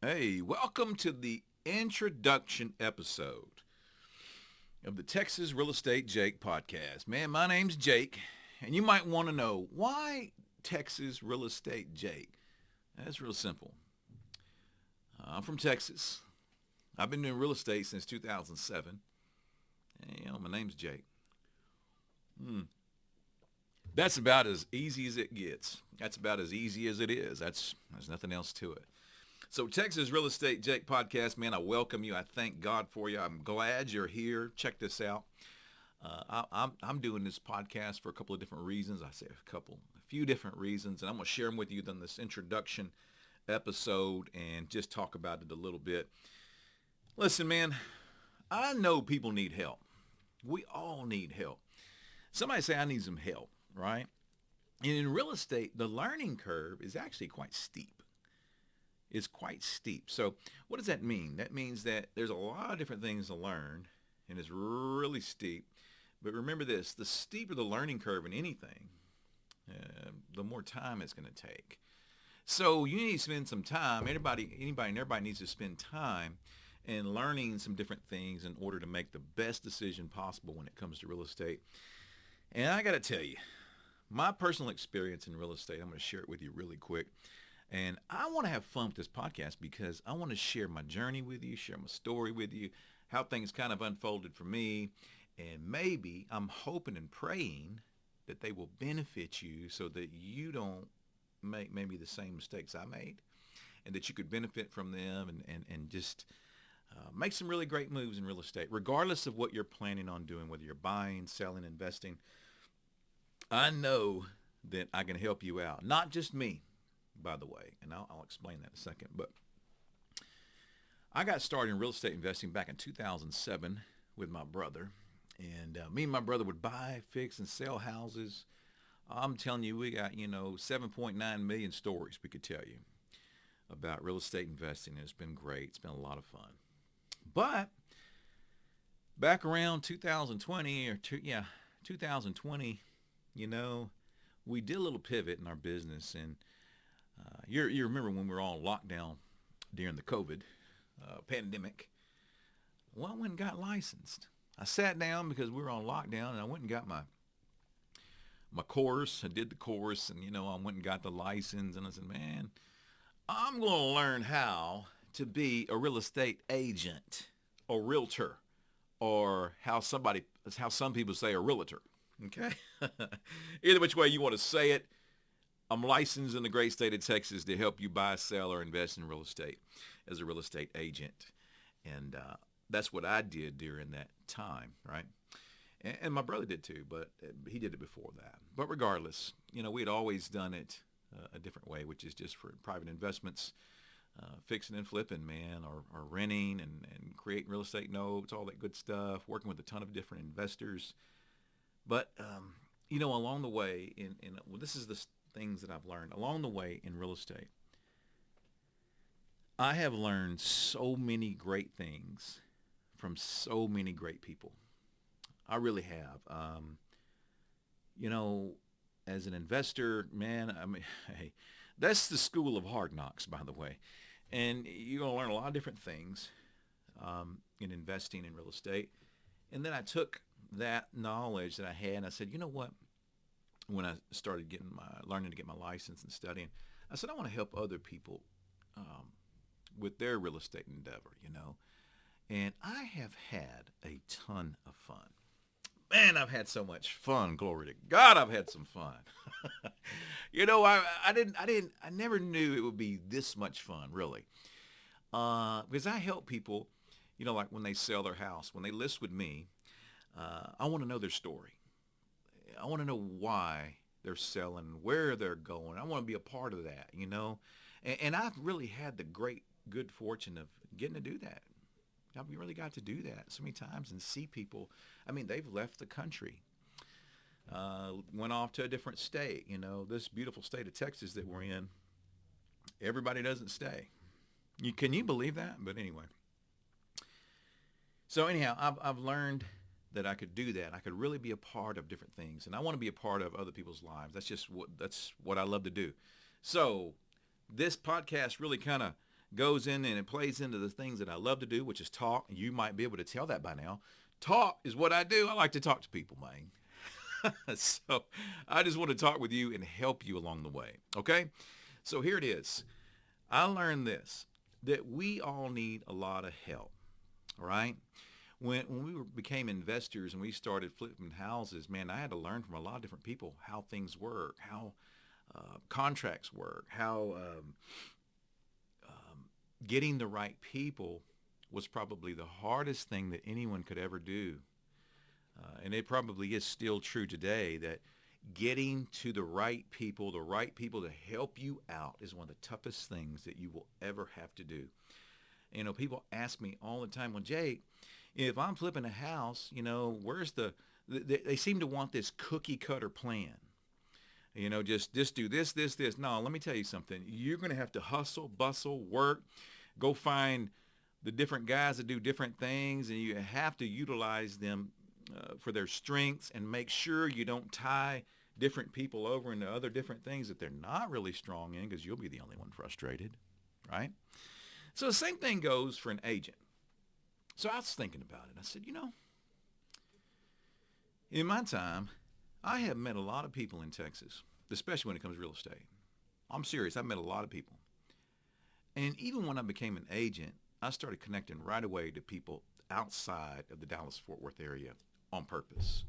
Hey, welcome to the introduction episode of the Texas Real Estate Jake podcast. Man, my name's Jake, and you might want to know why Texas Real Estate Jake. That's real simple. I'm from Texas. I've been doing real estate since 2007. And, my name's Jake. That's about as easy as it gets. That's about as easy as it is. There's nothing else to it. So Texas Real Estate Jake podcast, man, I welcome you. I thank God for you. I'm glad you're here. Check this out. I'm doing this podcast for a couple of different reasons. I say a few different reasons, and I'm going to share them with you in this introduction episode and just talk about it a little bit. Listen, man, I know people need help. We all need help. Somebody say I need some help, right? And in real estate, the learning curve is actually quite steep. It's quite steep. So what does that mean? That means that there's a lot of different things to learn, and it's really steep. But remember this, the steeper the learning curve in anything, the more time it's going to take. So you need to spend some time. Anybody and everybody needs to spend time in learning some different things in order to make the best decision possible when it comes to real estate. And I got to tell you, my personal experience in real estate, I'm going to share it with you really quick. And I want to have fun with this podcast because I want to share my journey with you, share my story with you, how things kind of unfolded for me. And maybe I'm hoping and praying that they will benefit you so that you don't make maybe the same mistakes I made and that you could benefit from them and just make some really great moves in real estate, regardless of what you're planning on doing, whether you're buying, selling, investing. I know that I can help you out, not just me, by the way, and I'll explain that in a second. But I got started in real estate investing back in 2007 with my brother. And me and my brother would buy, fix, and sell houses. I'm telling you, we got, 7.9 million stories we could tell you about real estate investing. It's been great. It's been a lot of fun. But back around 2020 2020, we did a little pivot in our business. And you remember when we were all locked down during the COVID pandemic. Well, I went and got licensed. I sat down because we were on lockdown, and I went and got my course. I did the course, and, I went and got the license. And I said, man, I'm going to learn how to be a real estate agent or realtor, or how some people say a realtor. Okay? Either which way you want to say it. I'm licensed in the great state of Texas to help you buy, sell, or invest in real estate as a real estate agent. And that's what I did during that time, right? And my brother did too, but he did it before that. But regardless, we had always done it a different way, which is just for private investments, fixing and flipping, man, or renting and creating real estate notes, all that good stuff, working with a ton of different investors. But, along the way, this is the things that I've learned along the way in real estate. I have learned so many great things from so many great people. I really have. As an investor, man, hey, that's the school of hard knocks, by the way. And you're going to learn a lot of different things in investing in real estate. And then I took that knowledge that I had and I said, you know what? When I started learning to get my license and studying, I said, I want to help other people with their real estate endeavor, And I have had a ton of fun. Man, I've had so much fun. Glory to God, I've had some fun. I never knew it would be this much fun, really. Because I help people, like when they sell their house, when they list with me, I want to know their story. I want to know why they're selling, where they're going. I want to be a part of that, And I've really had the good fortune of getting to do that. I've really got to do that so many times and see people. I mean, they've left the country, went off to a different state. This beautiful state of Texas that we're in, everybody doesn't stay. Can you believe that? But anyway. So anyhow, I've learned that I could do that. I could really be a part of different things, and I want to be a part of other people's lives. That's what I love to do. So this podcast really kind of goes in and it plays into the things that I love to do, which is talk. You might be able to tell that by now. Talk is what I do. I like to talk to people, man. So I just want to talk with you and help you along the way. Okay? So here it is. I learned this, that we all need a lot of help. All right? When we became investors and we started flipping houses, man, I had to learn from a lot of different people how things work, how contracts work, how getting the right people was probably the hardest thing that anyone could ever do. And it probably is still true today that getting to the right people to help you out is one of the toughest things that you will ever have to do. You know, people ask me all the time, well, Jake, if I'm flipping a house, you know, where's they seem to want this cookie cutter plan. You know, just do this, this, this. No, let me tell you something. You're going to have to hustle, bustle, work, go find the different guys that do different things, and you have to utilize them for their strengths and make sure you don't tie different people over into other different things that they're not really strong in, because you'll be the only one frustrated, right? So the same thing goes for an agent. So I was thinking about it. I said, you know, in my time, I have met a lot of people in Texas, especially when it comes to real estate. I'm serious. I've met a lot of people. And even when I became an agent, I started connecting right away to people outside of the Dallas-Fort Worth area on purpose.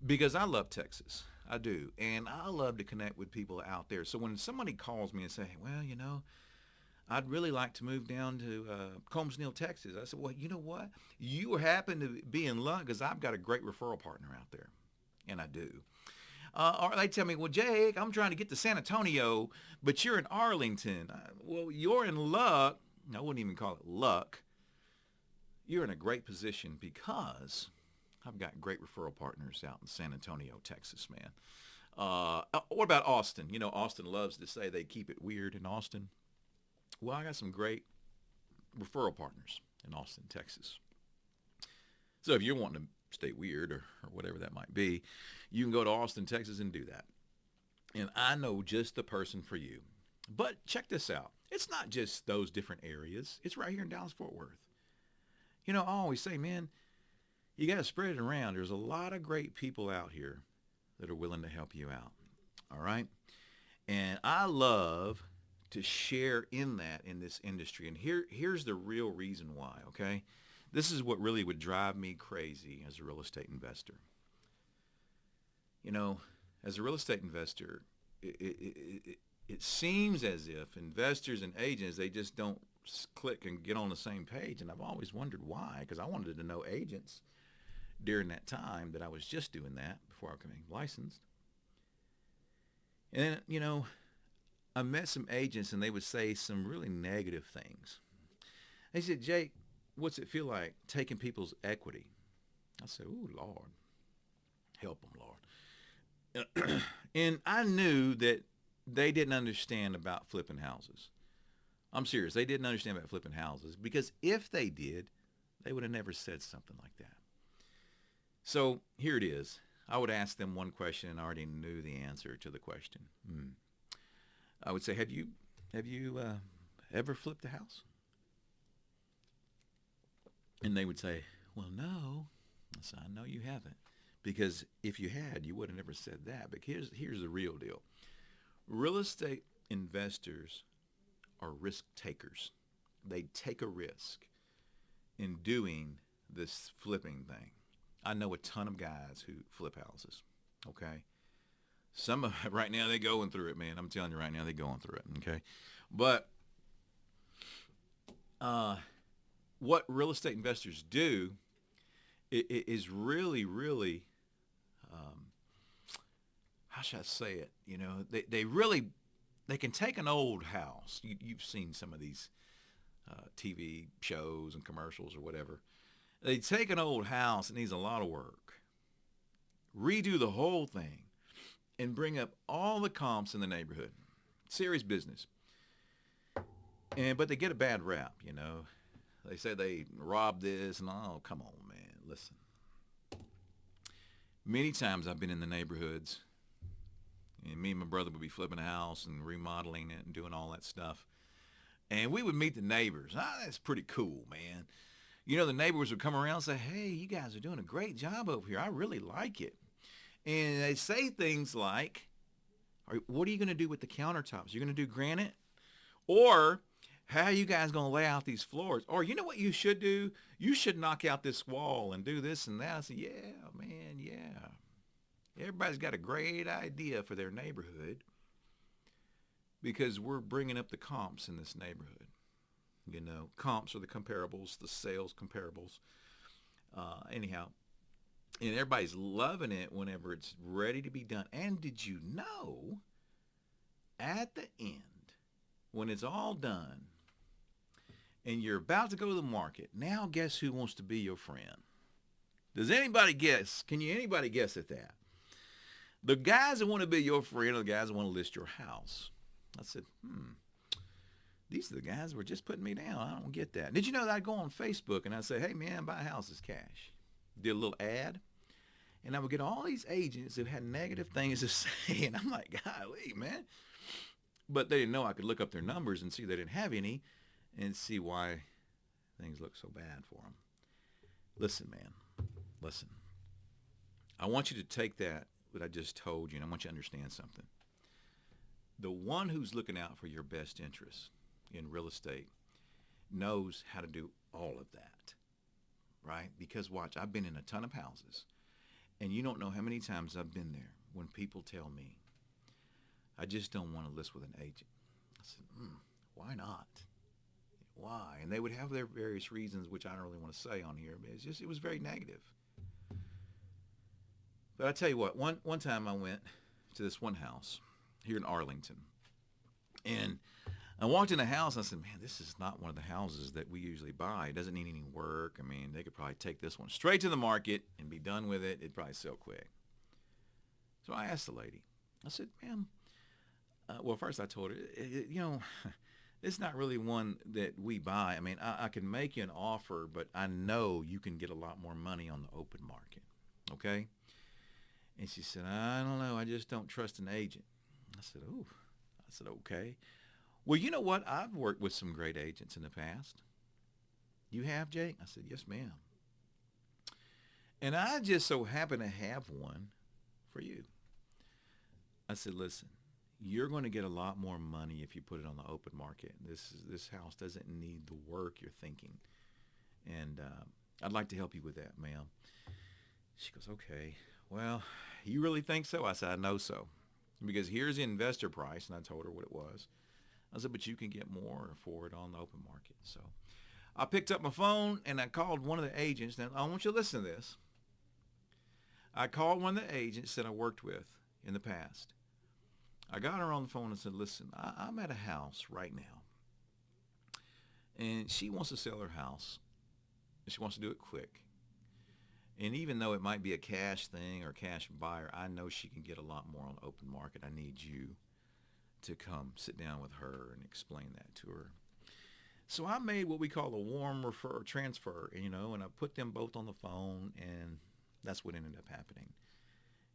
Because I love Texas. I do. And I love to connect with people out there. So when somebody calls me and say, well, you know, I'd really like to move down to Combs Mill, Texas. I said, well, you know what? You happen to be in luck because I've got a great referral partner out there. And I do. Or they tell me, well, Jake, I'm trying to get to San Antonio, but you're in Arlington. Well, you're in luck. I wouldn't even call it luck. You're in a great position because I've got great referral partners out in San Antonio, Texas, man. What about Austin? You know, Austin loves to say they keep it weird in Austin. Well, I got some great referral partners in Austin, Texas. So if you're wanting to stay weird or whatever that might be, you can go to Austin, Texas and do that. And I know just the person for you. But check this out. It's not just those different areas. It's right here in Dallas-Fort Worth. You know, I always say, man, you got to spread it around. There's a lot of great people out here that are willing to help you out. All right? And I love to share in that in this industry. And here's the real reason why, okay? This is what really would drive me crazy as a real estate investor. You know, as a real estate investor, it seems as if investors and agents, they just don't click and get on the same page. And I've always wondered why, because I wanted to know agents during that time that I was just doing that before I became licensed. And, you know, I met some agents and they would say some really negative things. They said, Jake, what's it feel like taking people's equity? I said, ooh, Lord, help them, Lord. And I knew that they didn't understand about flipping houses. I'm serious. They didn't understand about flipping houses, because if they did, they would have never said something like that. So here it is. I would ask them one question and I already knew the answer to the question. I would say, have you ever flipped a house? And they would say, well, no. I said, I know you haven't. Because if you had, you would have never said that. But here's the real deal. Real estate investors are risk takers. They take a risk in doing this flipping thing. I know a ton of guys who flip houses, okay? Some of right now, they're going through it, man. I'm telling you right now, they're going through it, okay? But what real estate investors do is really, really, how should I say it? You know, they can take an old house. You've seen some of these TV shows and commercials or whatever. They take an old house, it needs a lot of work, redo the whole thing, and bring up all the comps in the neighborhood. Serious business. But they get a bad rap, you know. They say they robbed this, and oh, come on, man, listen. Many times I've been in the neighborhoods, and me and my brother would be flipping a house and remodeling it and doing all that stuff. And we would meet the neighbors. That's pretty cool, man. You know, the neighbors would come around and say, hey, you guys are doing a great job over here. I really like it. And they say things like, what are you going to do with the countertops? You're going to do granite? Or how are you guys going to lay out these floors? Or you know what you should do? You should knock out this wall and do this and that. I said, yeah, man, yeah. Everybody's got a great idea for their neighborhood because we're bringing up the comps in this neighborhood. You know, comps are the comparables, the sales comparables. Anyhow, and everybody's loving it whenever it's ready to be done. And did you know, at the end, when it's all done, and you're about to go to the market, now guess who wants to be your friend? Does anybody guess? Anybody guess at that? The guys that want to be your friend are the guys that want to list your house. I said, these are the guys who were just putting me down. I don't get that. Did you know that I'd go on Facebook and I'd say, hey, man, buy houses cash. Did a little ad. And I would get all these agents who had negative things to say. And I'm like, golly, man. But they didn't know I could look up their numbers and see they didn't have any and see why things look so bad for them. Listen, man. Listen. I want you to take that I just told you, and I want you to understand something. The one who's looking out for your best interests in real estate knows how to do all of that, right? Because watch, I've been in a ton of houses, and you don't know how many times I've been there when people tell me, I just don't want to list with an agent. I said, why not? Why? And they would have their various reasons, which I don't really want to say on here, but it was very negative. But I tell you what, one time I went to this one house here in Arlington, and I walked in the house and I said, man, this is not one of the houses that we usually buy. It doesn't need any work. I mean, they could probably take this one straight to the market and be done with it. It'd probably sell quick. So I asked the lady, I said, ma'am, well, first I told her, it's not really one that we buy. I mean, I can make you an offer, but I know you can get a lot more money on the open market, okay? And she said, I don't know. I just don't trust an agent. I said, ooh. I said, okay. Well, you know what? I've worked with some great agents in the past. You have, Jake? I said, yes, ma'am. And I just so happen to have one for you. I said, listen, you're going to get a lot more money if you put it on the open market. This house doesn't need the work you're thinking. And I'd like to help you with that, ma'am. She goes, okay. Well, you really think so? I said, I know so. Because here's the investor price, and I told her what it was. I said, but you can get more for it on the open market. So I picked up my phone, and I called one of the agents. Now, I want you to listen to this. I called one of the agents that I worked with in the past. I got her on the phone and said, listen, I'm at a house right now, and she wants to sell her house, and she wants to do it quick. And even though it might be a cash thing or cash buyer, I know she can get a lot more on the open market. I need you to come sit down with her and explain that to her. So I made what we call a warm refer transfer, and I put them both on the phone, and that's what ended up happening.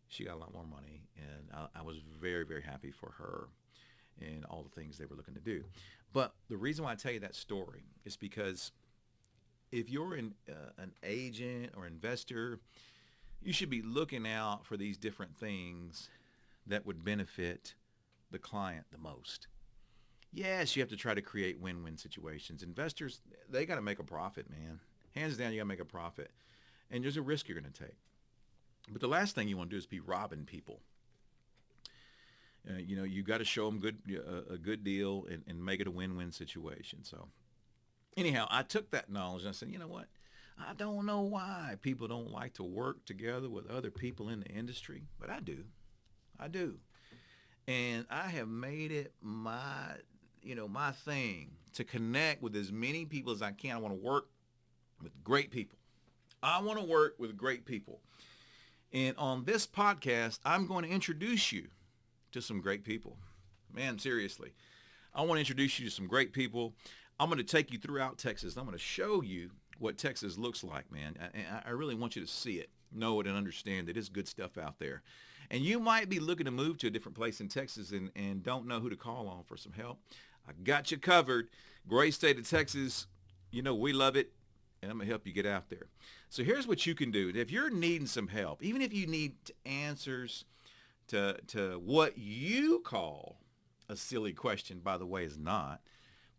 She got a lot more money, and I was very, very happy for her and all the things they were looking to do. But the reason why I tell you that story is because if you're an agent or investor, you should be looking out for these different things that would benefit the client the most. Yes, you have to try to create win-win situations. Investors, they got to make a profit, man. Hands down, you got to make a profit. And there's a risk you're going to take. But the last thing you want to do is be robbing people. You got to show them a good deal and make it a win-win situation. So anyhow, I took that knowledge and I said, you know what? I don't know why people don't like to work together with other people in the industry, but I do. I do. And I have made it my thing to connect with as many people as I can. I want to work with great people. I want to work with great people. And on this podcast, I'm going to introduce you to some great people. Man, seriously. I want to introduce you to some great people. I'm going to take you throughout Texas. I'm going to show you what Texas looks like, man. I really want you to see it, know it, and understand that it's good stuff out there. And you might be looking to move to a different place in Texas and don't know who to call on for some help. I got you covered. Great state of Texas. You know, we love it, and I'm going to help you get out there. So here's what you can do. If you're needing some help, even if you need answers to what you call a silly question, by the way, is not,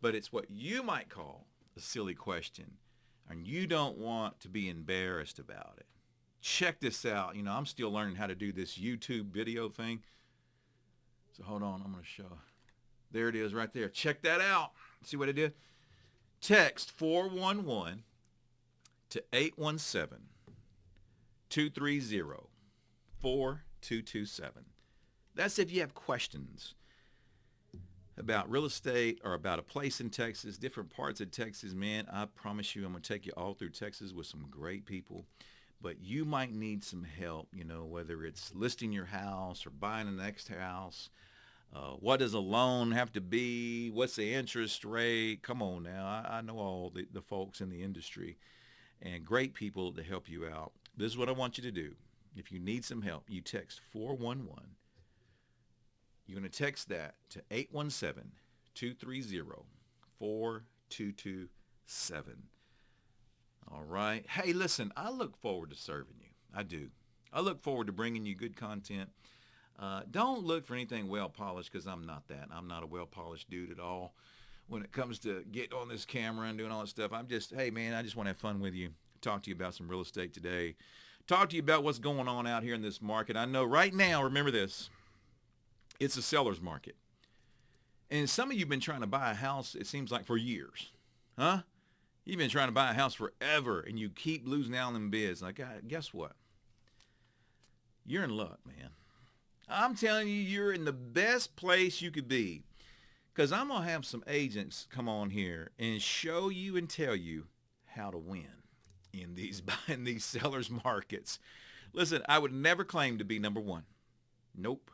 but it's what you might call a silly question, and you don't want to be embarrassed about it. Check this out. You know, I'm still learning how to do this YouTube video thing. So hold on, I'm going to show. There it is right there. Check that out. See what I did? Text 411 to 817-230-4227. That's if you have questions about real estate or about a place in Texas, different parts of Texas. Man, I promise you I'm going to take you all through Texas with some great people. But you might need some help, you know, whether it's listing your house or buying the next house. What does a loan have to be? What's the interest rate? Come on now. I know all the folks in the industry and great people to help you out. This is what I want you to do. If you need some help, you text 411. You're going to text that to 817-230-4227. All right. Hey, listen, I look forward to serving you. I do. I look forward to bringing you good content. Don't look for anything well-polished, because I'm not that. I'm not a well-polished dude at all. When it comes to getting on this camera and doing all that stuff, I'm just, hey, man, I just want to have fun with you. Talk to you about some real estate today. Talk to you about what's going on out here in this market. I know right now, remember this, it's a seller's market. And some of you have been trying to buy a house, it seems like, for years. Huh? You've been trying to buy a house forever, and you keep losing out on them bids. Like, guess what? You're in luck, man. I'm telling you, you're in the best place you could be, because I'm going to have some agents come on here and show you and tell you how to win in these sellers markets. Listen, I would never claim to be number one. Nope.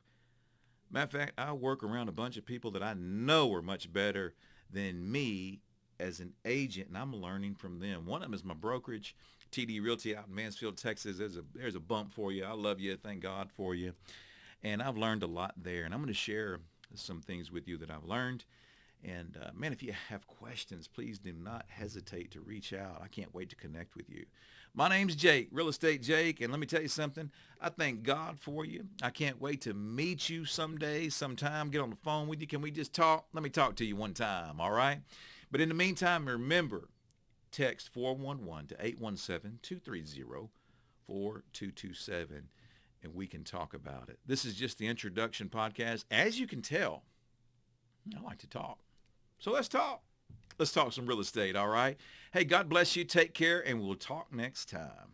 Matter of fact, I work around a bunch of people that I know are much better than me as an agent, and I'm learning from them. One of them is my brokerage, TD Realty out in Mansfield, Texas. There's a bump for you. I love you. Thank God for you. And I've learned a lot there, and I'm going to share some things with you that I've learned. And, man, if you have questions, please do not hesitate to reach out. I can't wait to connect with you. My name's Jake, Real Estate Jake, and let me tell you something. I thank God for you. I can't wait to meet you someday, sometime, get on the phone with you. Can we just talk? Let me talk to you one time, all right? But in the meantime, remember, text 411 to 817-230-4227, and we can talk about it. This is just the introduction podcast. As you can tell, I like to talk. So let's talk. Let's talk some real estate, all right? Hey, God bless you. Take care, and we'll talk next time.